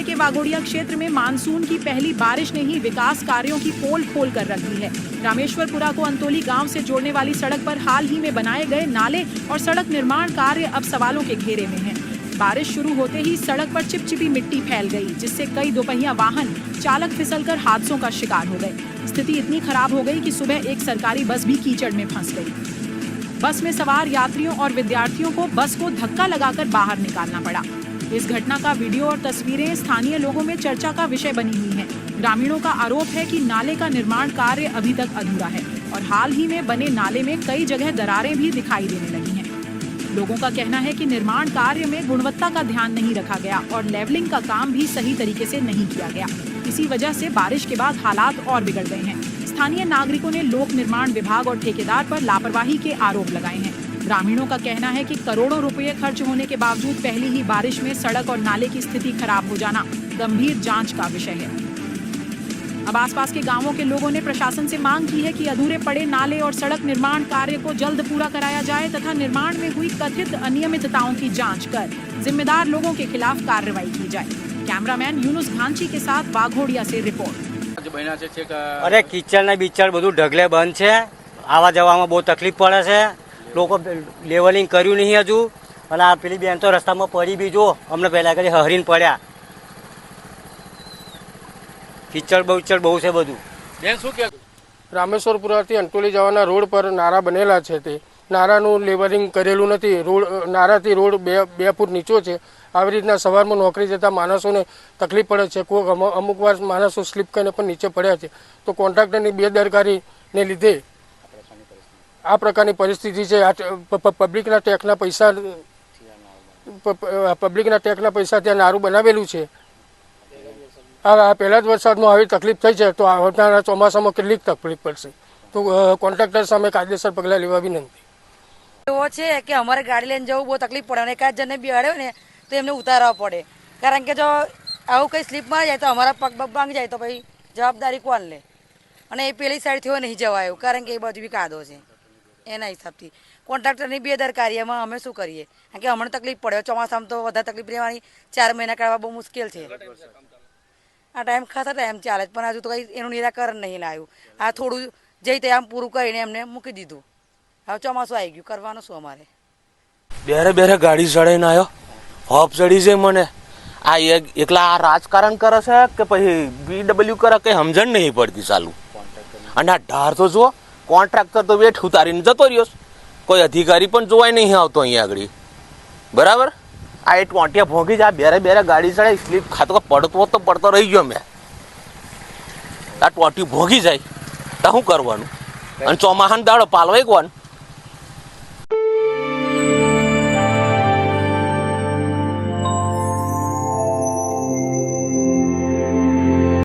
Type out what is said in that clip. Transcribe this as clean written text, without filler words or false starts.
जिले के वाघोड़िया क्षेत्र में मानसून की पहली बारिश ने ही विकास कार्यों की पोल खोल कर रख दी है। रामेश्वरपुरा को अंतोली गांव से जोड़ने वाली सड़क पर हाल ही में बनाए गए नाले और सड़क निर्माण कार्य अब सवालों के घेरे में हैं। बारिश शुरू होते ही सड़क पर चिपचिपी मिट्टी फैल गई, जिससे कई दोपहिया वाहन चालक फिसलकर हादसों का शिकार हो गए। स्थिति इतनी खराब हो गई कि सुबह एक सरकारी बस भी कीचड़ में फंस गई। बस में सवार यात्रियों और विद्यार्थियों को बस को धक्का लगाकर बाहर निकालना पड़ा। इस घटना का वीडियो और तस्वीरें स्थानीय लोगों में चर्चा का विषय बनी हुई हैं। ग्रामीणों का आरोप है कि नाले का निर्माण कार्य अभी तक अधूरा है और हाल ही में बने नाले में कई जगह दरारें भी दिखाई देने लगी हैं। लोगों का कहना है कि निर्माण कार्य में गुणवत्ता का ध्यान नहीं रखा गया और लेवलिंग का काम भी सही तरीके से नहीं किया गया। इसी वजह से बारिश के बाद हालात और बिगड़ गए हैं। स्थानीय नागरिकों ने लोक निर्माण विभाग और ठेकेदार पर लापरवाही के आरोप लगाए हैं। ग्रामीणों का कहना है कि करोड़ों रुपए खर्च होने के बावजूद पहली ही बारिश में सड़क और नाले की स्थिति खराब हो जाना गंभीर जांच का विषय है। अब आसपास के गांवों के लोगों ने प्रशासन से मांग की है कि अधूरे पड़े नाले और सड़क निर्माण कार्य को जल्द पूरा कराया जाए तथा निर्माण में हुई कथित अनियमितताओं की जांच कर जिम्मेदार लोगों के खिलाफ कार्रवाई की जाए। कैमरामैन यूनुस घांची के साथ वाघोड़िया से रिपोर्ट। अरे कीचड़ ने बीचड़ બધું ઢગલે બંધ છે, આવા જવામાં બહુ તકલીફ પડે છે। લોકો લેવલિંગ કર્યું નહીં હજુ અને આ પેલી બેન તો રસ્તામાં પડી બી જો અમને પહેલા કરી હરીને પડ્યા। कीचड़ બહુચડ બહુ છે બધું। બેન શું કે રામેશ્વરપુરાથી અંટોલી જવાના રોડ પર નારા બનેલા છે, તે નારાનું લેવલિંગ કરેલું નથી। રોડ નારાથી રોડ બે ફૂટ નીચો છે। આવી રીતના સવારમાં નોકરી જતા માણસોને તકલીફ પડે છે। કોઈક અમુક વાર માણસો સ્લીપ કરીને પણ નીચે પડ્યા છે। તો કોન્ટ્રાક્ટરની બેદરકારીને લીધે આ પ્રકારની પરિસ્થિતિ છે। પબ્લિકના ટેક્સના પૈસા ત્યાં નારું બનાવેલું છે। આ પહેલા જ વરસાદમાં આવી તકલીફ થઈ છે તો આવનારા ચોમાસામાં કેટલીક તકલીફ પડશે। તો કોન્ટ્રાક્ટર સામે કાયદેસર પગલાં લેવા વિનંતી। એવો છે કે અમારે ગાડી લઈને જવું બહુ તકલીફ પડે અને એકાદ જણને બેહાડ્યો ને તો એમને ઉતારવા પડે, કારણ કે જો આવું કંઈ સ્લીપમાં જાય તો અમારા પગ ભાંગી જાય તો ભાઈ જવાબદારી કોણ લે? અને એ પેલી સાઈડથી નહીં જવાયું, કારણ કે એ બાજુ બી કાદો છે। એના હિસાબથી કોન્ટ્રાક્ટરની બેદરકારીમાં અમે શું કરીએ? કારણ કે હમણાં તકલીફ પડે, ચોમાસામાં તો વધારે તકલીફ રહેવાની, 4 મહિના કાઢવા બહુ મુશ્કેલ છે। આ ટાઈમ ખાસા ટાઈમ ચાલે પણ હજુ તો કંઈ એનું નિરાકરણ નહીં લાવ્યું। આ થોડું જઈ તે આમ પૂરું કરીને એમને મૂકી દીધું। હવે ચોમાસું આવી ગયું, કરવાનું શું અમારે? બેરે ગાડી ચડાઈને આવ્યો, હોપ ચડી છે મને। આ એકલા આ રાજકારણ કરે છે કે પછી BW કરે કે સમજણ નહીં પડતી ચાલુ। અને આ ઢાર તો જુઓ, કોન્ટ્રાક્ટર તો વેઠ ઉતારીને જતો રહ્યો, કોઈ અધિકારી પણ જોવાય નહીં આવતો અહીંયા આગળ, બરાબર? આ એ ટોંટિયા ભોગી જ આ બેરે ગાડી ચડાવી, સ્લીપ ખાતો પડતો રહી ગયો મેં। આ ટોંટિયું ભોગી જાય તો શું કરવાનું? અને ચોમાહાન દાડો પાલવાય કોણ?